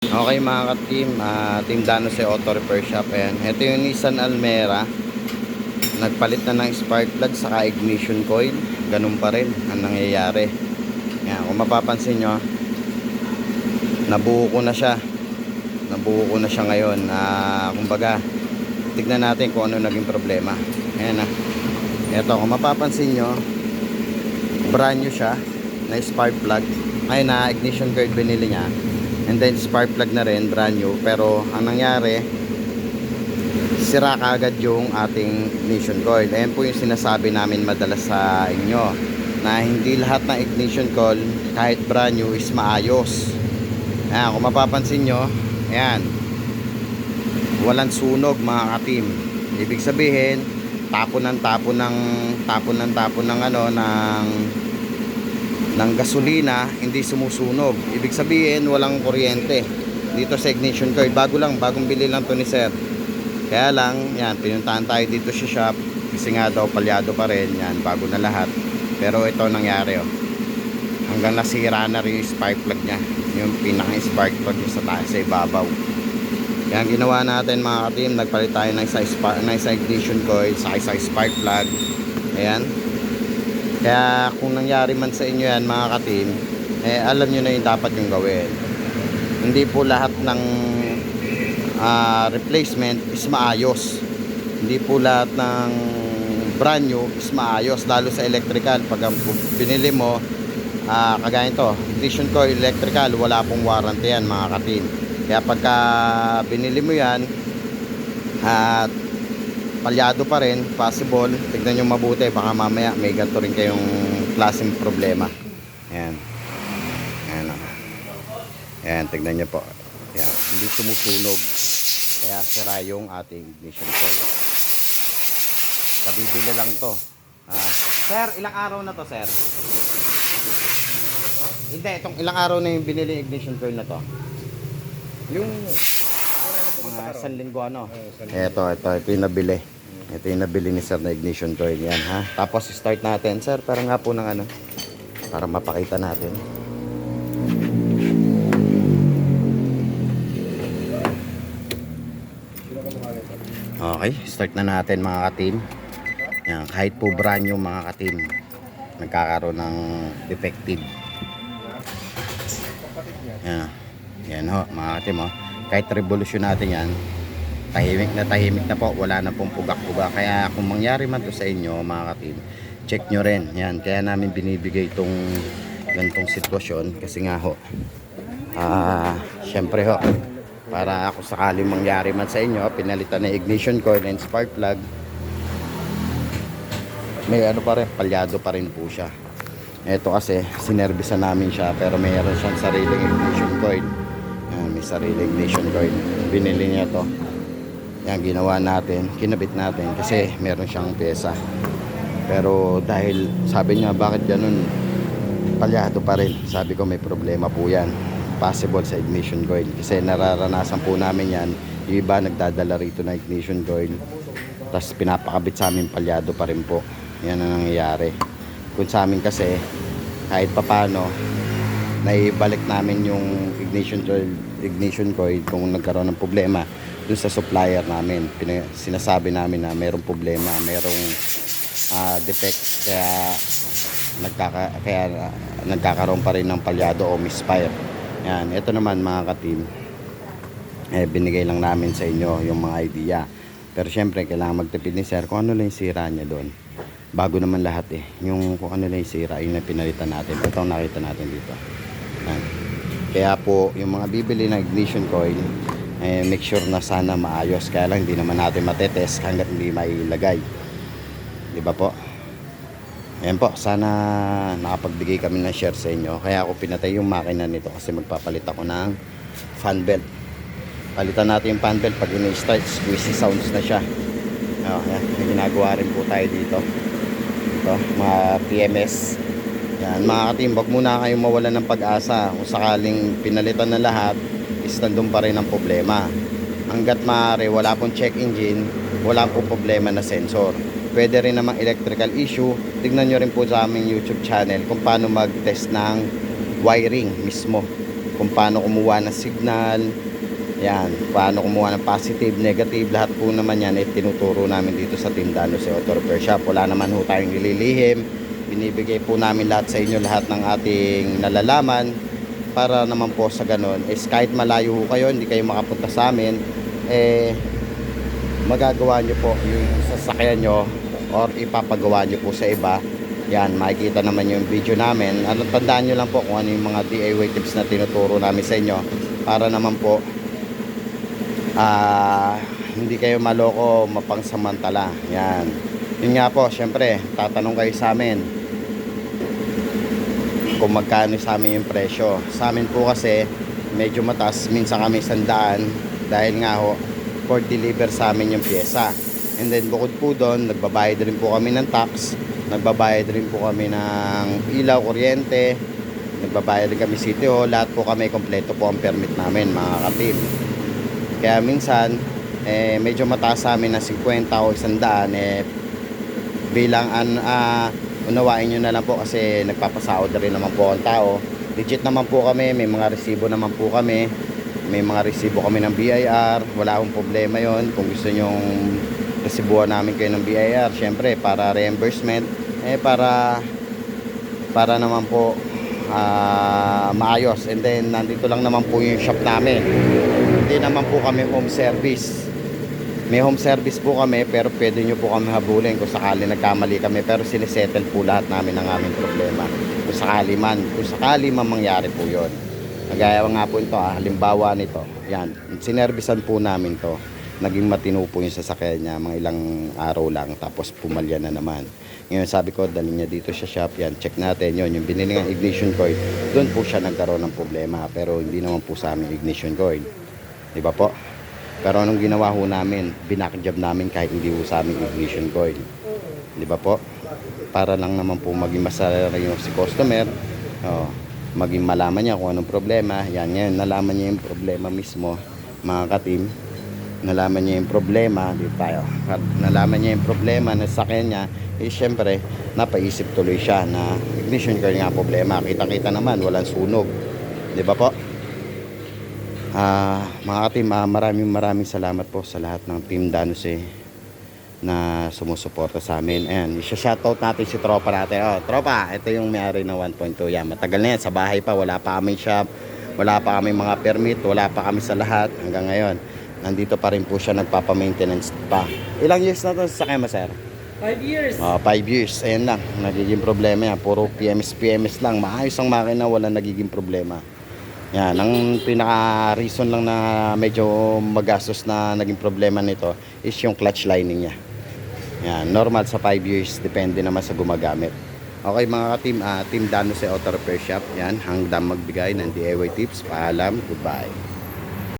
Okay mga ka-team, Team Danos sa Auto Repair Shop. Ayan. Ito yung Nissan Almera. Nagpalit na ng spark plug saka ignition coil. Ganun pa rin ang nangyayari. Ayan. Kung mapapansin nyo, nabuo ko na siya. Nabuo ko na siya ngayon. Kumbaga, tignan natin kung ano naging problema. Ayan na. Ito, kung mapapansin nyo, brand new siya na spark plug. Ay, na ignition coil binili niya. And then spark plug na rin, brand new. Pero ang nangyari, sira kaagad yung ating ignition coil. Ayan po yung sinasabi namin madalas sa inyo, na hindi lahat ng ignition coil kahit brand new is maayos. Ayan, kung mapapansin nyo, ayan, walang sunog mga ka-team. Ibig sabihin, tapon ng gasolina, hindi sumusunog. Ibig sabihin walang kuryente dito sa ignition coil. Bagong bili lang to ni sir. Kaya lang, yan, pinuntahan tayo dito sa shop kasi nga daw palyado pa rin. Yan, bago na lahat. Pero ito nangyari, oh. Hanggang nasira na rin yung spark plug nya, yung pinaka spark plug sa taas, sa ibabaw. Kaya ginawa natin mga ka-team, nagpalit tayo ng isa ignition coil sa isa spark plug. Ayan. Kaya kung nangyari man sa inyo yan mga ka-team, alam nyo na yung dapat yung gawin. Hindi po lahat ng replacement is maayos. Hindi po lahat ng brand new is maayos, lalo sa electrical. Pag binili mo, kagaya ito, ignition coil electrical, wala pong warranty yan mga ka-team. Kaya pagka binili mo yan at palyado pa rin, possible, tignan nyo mabuti, baka mamaya may ganito rin kayong klaseng problema. Ayan. Ayan, ayan, tignan nyo po. Ayan, hindi sumusunog, kaya sira yung ating ignition coil. Kabibili lang to. Sir, ilang araw na to, sir? Hindi, itong ilang araw na yung binili ignition coil na to? Yung mga isang linggo ano. Ito yung nabili. Ito yung nabili ni sir na ignition coil yan, ha. Tapos start natin, sir, para nga po ng ano, para mapakita natin. Okay, start na natin mga ka-team. Yan, kahit po brand new mga ka-team, nagkakaroon ng defective. Yan. Yan ho, mga ka-team, ho. Kahit revolution natin yan, tahimik na po, wala na pong pugak-pugak. Kaya kung mangyari man to sa inyo mga ka-team, check nyo rin yan. Kaya namin binibigay itong gantong sitwasyon kasi nga ho, syempre ho, para kung sakaling mangyari man sa inyo, pinalitan na ignition coil and spark plug, may ano pa rin, palyado pa rin po siya. Ito kasi sinervisan namin siya, pero mayroon siyang sariling ignition coil. May sariling ignition coil, binili niya to. Yan, ginawa natin, kinabit natin kasi meron siyang pyesa. Pero dahil sabi niya bakit ganun, palyado pa rin. Sabi ko may problema po yan, possible sa ignition coil. Kasi nararanasan po namin yan, yung iba nagdadala rito na ignition coil, tapos pinapakabit sa amin, palyado pa rin po. Yan ang nangyayari. Kung sa amin kasi, kahit papano, naibalik namin yung ignition coil kung nagkaroon ng problema dun sa supplier namin. Sinasabi namin na mayroong problema, mayroong defect, kaya nagkakaroon pa rin ng palyado o misfire. Yan, ito naman mga ka-team, binigay lang namin sa inyo yung mga idea. Pero syempre kailangan magtipid ni sir kung ano lang yung sira niya doon. Bago naman lahat yung kung ano lang yung sira, yung pinalitan natin. Ito ang nakita natin dito. Yan. Kaya po yung mga bibili ng ignition coil, make sure na sana maayos. Kaya lang hindi naman natin matetest hanggat hindi mailagay, di ba po? Ayan po, sana nakapagbigay kami ng share sa inyo. Kaya ako pinatay yung makina nito kasi magpapalit ako ng fan belt. Palitan natin yung fan belt pag ini-start, squeezy sounds na siya. Ayan, may ginagawa rin po tayo dito. Ito, mga PMS. Yan, mga ka-team, wag muna kayong mawalan ng pag-asa. Kung sakaling pinalitan na lahat, is nandun pa rin ang problema. Hanggat maaari, wala pong check engine, wala pong problema na sensor. Pwede rin namang electrical issue. Tignan nyo rin po sa aming YouTube channel kung paano mag-test ng wiring mismo. kung paano kumuha ng signal, yan, paano kumuha ng positive, negative, lahat po naman yan tinuturo namin dito sa Team Danos Auto Repair Shop. Wala naman ho tayong nililihim, binibigay po namin lahat sa inyo, lahat ng ating nalalaman, para naman po sa ganun is kahit malayo ho kayo, hindi kayo makapunta sa amin, magagawa nyo po yung sasakyan nyo or ipapagawa nyo po sa iba. Yan, makikita naman yung video namin. Tandaan nyo lang po kung ano yung mga DIY tips na tinuturo namin sa inyo, para naman po hindi kayo maloko, mapangsamantala. Yan, yun nga po, syempre tatanong kayo sa amin kung magkano sa amin yung presyo. Sa amin po kasi medyo mataas, minsan kami 100 dahil nga ho for deliver sa amin yung pyesa. And then bukod po doon, nagbabayad rin po kami ng tax, nagbabayad rin po kami ng ilaw, kuryente, nagbabayad rin kami city hall, lahat po kami kompleto po ang permit namin mga ka-team. Kaya minsan medyo mataas sa amin na 50 o 100, bilang unawain nyo na lang po kasi nagpapasahod na rin naman po ang tao. Legit naman po kami, may mga resibo naman po kami, may mga resibo kami ng BIR, wala akong problema yon. Kung gusto nyong resibuhan namin kayo ng BIR, syempre para reimbursement, para naman po maayos. And then nandito lang naman po yung shop namin, hindi naman po kami home service. May home service po kami, pero pwede nyo po kami habulin kung sakali nagkamali kami, pero sinisettle po lahat namin ang aming problema kung sakali man mangyari po yon. Nagaya nga po ito, halimbawa nito, yan, sinervisan po namin to, naging matino po yung sasakyan niya, mga ilang araw lang, tapos pumalya na naman. Ngayon sabi ko, dali niya dito sa shop, yan, check natin yon, yung binili ng ignition coil, doon po siya nagkaroon ng problema, pero hindi naman po sa aming ignition coil, di ba po? Pero anong ginawa ho namin, binakjob namin kahit hindi ho sa aming ignition coil, di ba po? Para lang naman po maging masaya yung si customer, maging malaman niya kung anong problema. Yan, ngayon nalaman niya yung problema mismo mga ka-team, nalaman niya yung problema, di tayo, nalaman niya yung problema na sa kanya, syempre napaisip tuloy siya na ignition coil nga problema. Kita naman walang sunog, di ba po? Mga ka-team, maraming salamat po sa lahat ng Team Danos na sumusuporta sa amin. Ayan, isa-shoutout natin si tropa natin. Tropa, ito yung may-ari ng 1.2. Yan, matagal na yan, sa bahay pa, wala pa kami shop, wala pa kami mga permit, wala pa kami sa lahat. Hanggang ngayon, nandito pa rin po siya, nagpapa-maintenance pa. Ilang years na to sa mo, sir? 5 years. 5 years, ayan lang, nagiging problema yan. Puro PMS lang, maayos ang makina, wala nagiging problema. Yan, ang pinaka-reason lang na medyo magastos na naging problema nito is yung clutch lining niya. Yan, normal sa 5 years, depende naman sa gumagamit. Okay mga ka-team, Team Danos Auto Repair Shop, yan, hanggang magbigay ng DIY tips. Paalam, goodbye.